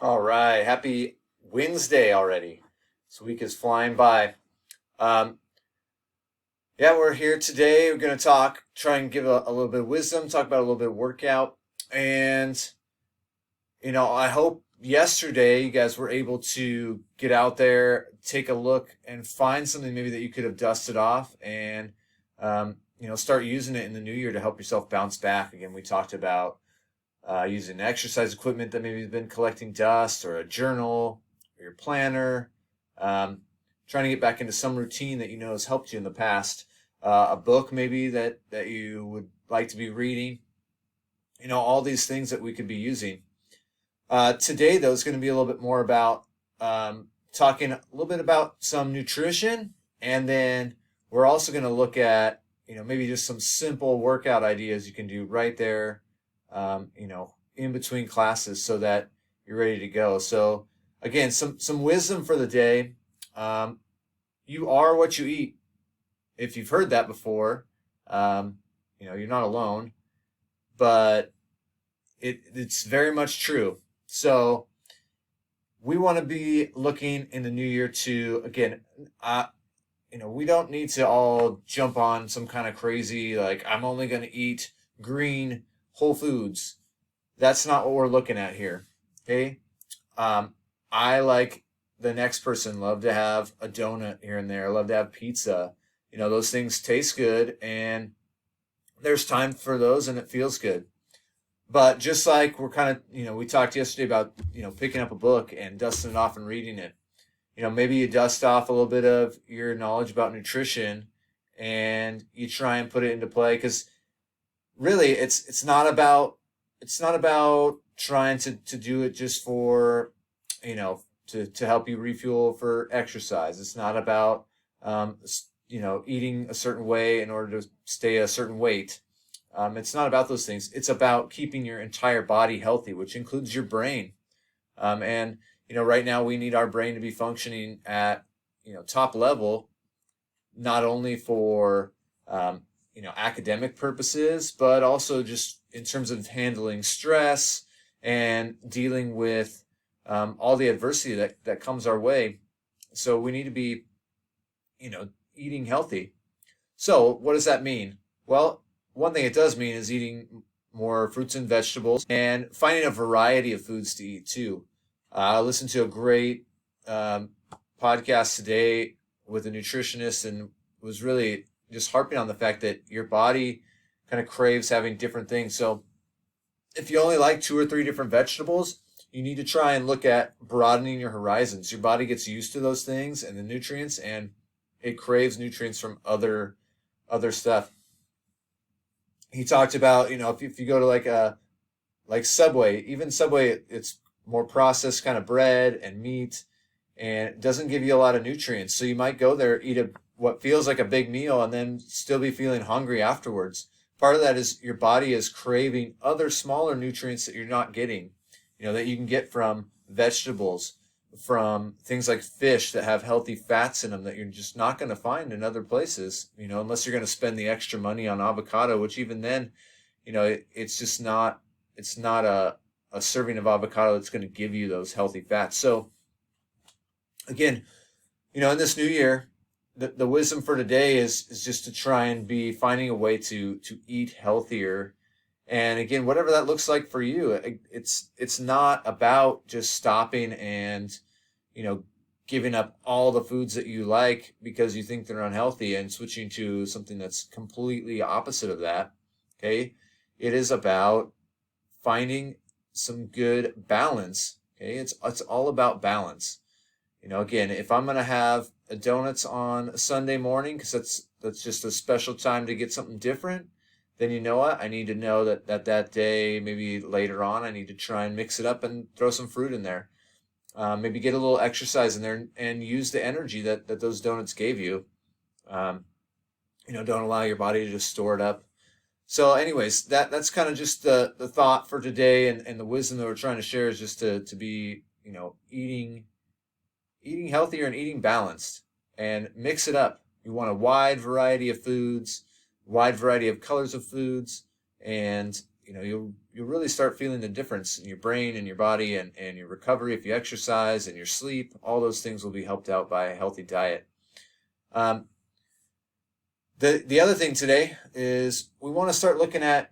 All right. Happy Wednesday already. This week is flying by. Um, yeah, we're here today. We're going to try and give a little bit of wisdom, talk about a little bit of workout. And, I hope yesterday you guys were able to get out there, take a look, and find something maybe that you could have dusted off and, start using it in the new year to help yourself bounce back. Again, we talked about using exercise equipment that maybe has been collecting dust, or a journal, or your planner, trying to get back into some routine that you know has helped you in the past, a book maybe that you would like to be reading, all these things that we could be using. Today, though, is going to be a little bit more about talking a little bit about some nutrition, and then we're also going to look at, maybe just some simple workout ideas you can do right there, in between classes so that you're ready to go. So again, some wisdom for the day. You are what you eat. If you've heard that before, you're not alone, but it's very much true. So we want to be looking in the new year to, again, we don't need to all jump on some kind of crazy, like, I'm only going to eat green whole foods. That's not what we're looking at here. Okay. I, like the next person, love to have a donut here and there. Love to have pizza. Those things taste good, and there's time for those, and it feels good. But just like we're kind of, we talked yesterday about, picking up a book and dusting it off and reading it. Maybe you dust off a little bit of your knowledge about nutrition and you try and put it into play, because really it's not about trying to do it just for, to help you refuel for exercise. It's not about, eating a certain way in order to stay a certain weight. It's not about those things. It's about keeping your entire body healthy, which includes your brain. And, right now we need our brain to be functioning at, top level, not only for, academic purposes, but also just in terms of handling stress and dealing with all the adversity that comes our way. So we need to be, eating healthy. So what does that mean? Well, one thing it does mean is eating more fruits and vegetables and finding a variety of foods to eat too. I listened to a great podcast today with a nutritionist, and was really just harping on the fact that your body kind of craves having different things. So if you only like two or three different vegetables, you need to try and look at broadening your horizons. Your body gets used to those things and the nutrients, and it craves nutrients from other stuff. He talked about, if you go to like Subway, even Subway, it's more processed kind of bread and meat, and it doesn't give you a lot of nutrients. So you might go there, eat what feels like a big meal, and then still be feeling hungry afterwards. Part of that is your body is craving other smaller nutrients that you're not getting, that you can get from vegetables, from things like fish that have healthy fats in them that you're just not going to find in other places, unless you're going to spend the extra money on avocado, which even then, it's just not, it's not a serving of avocado that's going to give you those healthy fats. So again, in this new year, the wisdom for today is just to try and be finding a way to eat healthier. And again, whatever that looks like for you, it's not about just stopping and, giving up all the foods that you like because you think they're unhealthy and switching to something that's completely opposite of that. Okay. It is about finding some good balance. Okay. It's all about balance. Again, if I'm going to have donuts on a Sunday morning, because that's just a special time to get something different, then you know what? I need to know that day, maybe later on, I need to try and mix it up and throw some fruit in there. Maybe get a little exercise in there and use the energy that those donuts gave you. Don't allow your body to just store it up. So anyways, that's kind of just the thought for today, and the wisdom that we're trying to share is just to be, eating healthier and eating balanced, and mix it up. You want a wide variety of foods, wide variety of colors of foods, and you'll really start feeling the difference in your brain and your body and your recovery if you exercise, and your sleep. All those things will be helped out by a healthy diet. Um, the other thing today is we want to start looking at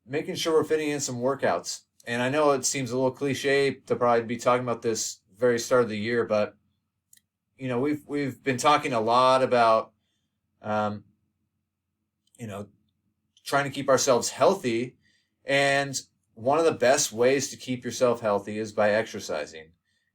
making sure we're fitting in some workouts. And I know it seems a little cliche to probably be talking about this very start of the year, but we've been talking a lot about um, you know trying to keep ourselves healthy, and one of the best ways to keep yourself healthy is by exercising.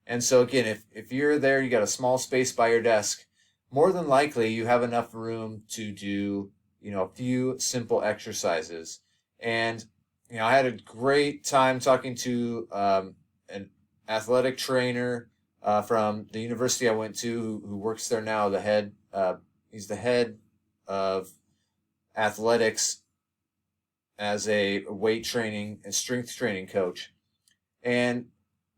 And so again, if you're there, you got a small space by your desk, more than likely you have enough room to do a few simple exercises. And I had a great time talking to an athletic trainer from the university I went to, who works there now. He's the head of athletics as a weight training and strength training coach. And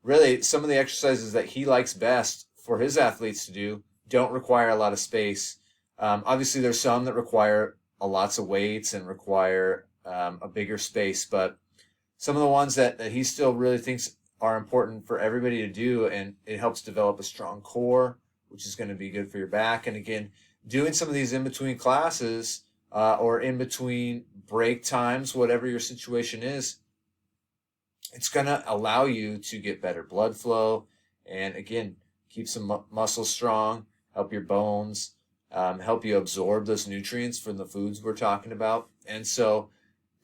really, some of the exercises that he likes best for his athletes to do don't require a lot of space. Obviously, there's some that require lots of weights and require a bigger space, but some of the ones that he still really thinks are important for everybody to do, and it helps develop a strong core, which is going to be good for your back. And again, doing some of these in between classes or in between break times, whatever your situation is, it's going to allow you to get better blood flow, and again, keep some muscles strong, help your bones, help you absorb those nutrients from the foods we're talking about. And so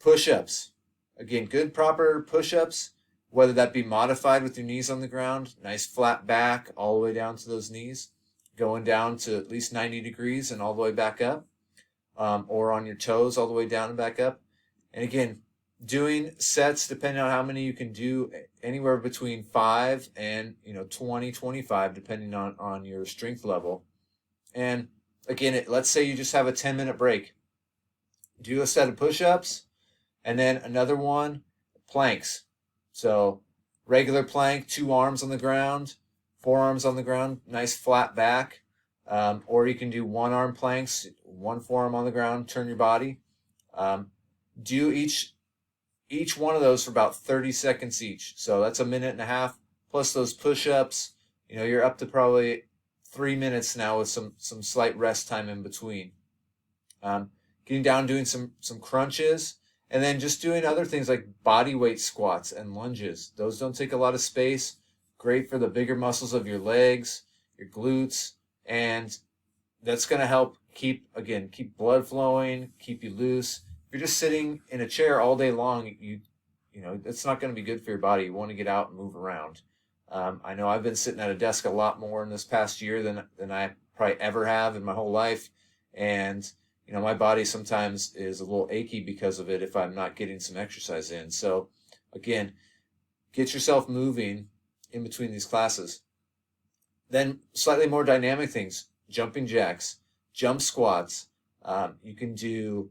push-ups, again, good proper push-ups, whether that be modified with your knees on the ground, nice flat back all the way down to those knees, going down to at least 90 degrees and all the way back up, or on your toes all the way down and back up. And again, doing sets, depending on how many you can do, anywhere between 5 and 20, 25, depending on your strength level. And again, let's say you just have a 10-minute break. Do a set of push-ups, and then another one, planks. So regular plank, 2 arms on the ground, 4 arms on the ground, nice flat back. Or you can do 1 arm planks, 1 forearm on the ground, turn your body. Do each one of those for about 30 seconds each. So that's 1.5 minutes, plus those push-ups. You're up to probably 3 minutes now with some slight rest time in between. Getting down, doing some crunches, and then just doing other things like body weight squats and lunges. Those don't take a lot of space. Great for the bigger muscles of your legs, your glutes, and that's going to help keep blood flowing, keep you loose. If you're just sitting in a chair all day long, it's not going to be good for your body. You want to get out and move around. I know I've been sitting at a desk a lot more in this past year than I probably ever have in my whole life, and my body sometimes is a little achy because of it if I'm not getting some exercise in. So again, get yourself moving in between these classes. Then slightly more dynamic things, jumping jacks, jump squats. You can do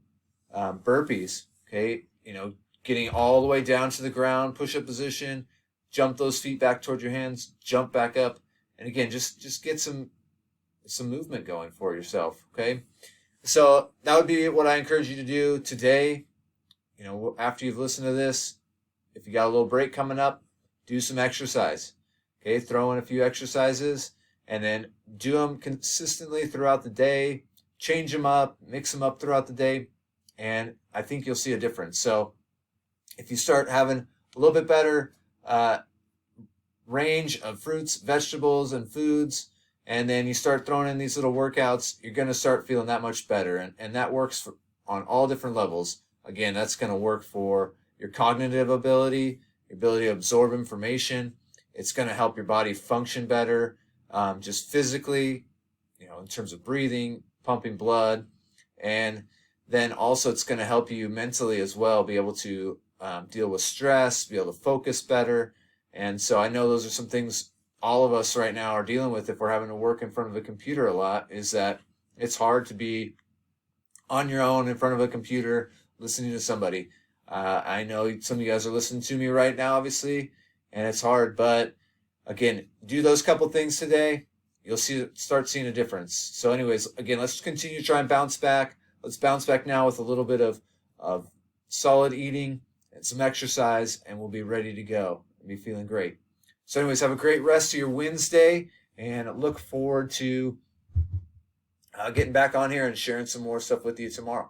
burpees, okay? Getting all the way down to the ground, push-up position, jump those feet back towards your hands, jump back up. And again, just get some movement going for yourself, okay? So that would be what I encourage you to do today. After you've listened to this, if you got a little break coming up, do some exercise. Okay, throw in a few exercises and then do them consistently throughout the day. Change them up, mix them up throughout the day, and I think you'll see a difference. So if you start having a little bit better range of fruits, vegetables, and foods, and then you start throwing in these little workouts, you're going to start feeling that much better. And that works on all different levels. Again, that's going to work for your cognitive ability, your ability to absorb information. It's going to help your body function better, just physically, in terms of breathing, pumping blood. And then also it's going to help you mentally as well, be able to deal with stress, be able to focus better. And so I know those are some things all of us right now are dealing with if we're having to work in front of a computer a lot, is that it's hard to be on your own in front of a computer listening to somebody. I know some of you guys are listening to me right now, obviously, and it's hard. But again, do those couple things today. You'll start seeing a difference. So anyways, again, let's continue to try and bounce back. Let's bounce back now with a little bit of solid eating and some exercise, and we'll be ready to go and be feeling great. So anyways, have a great rest of your Wednesday, and look forward to getting back on here and sharing some more stuff with you tomorrow.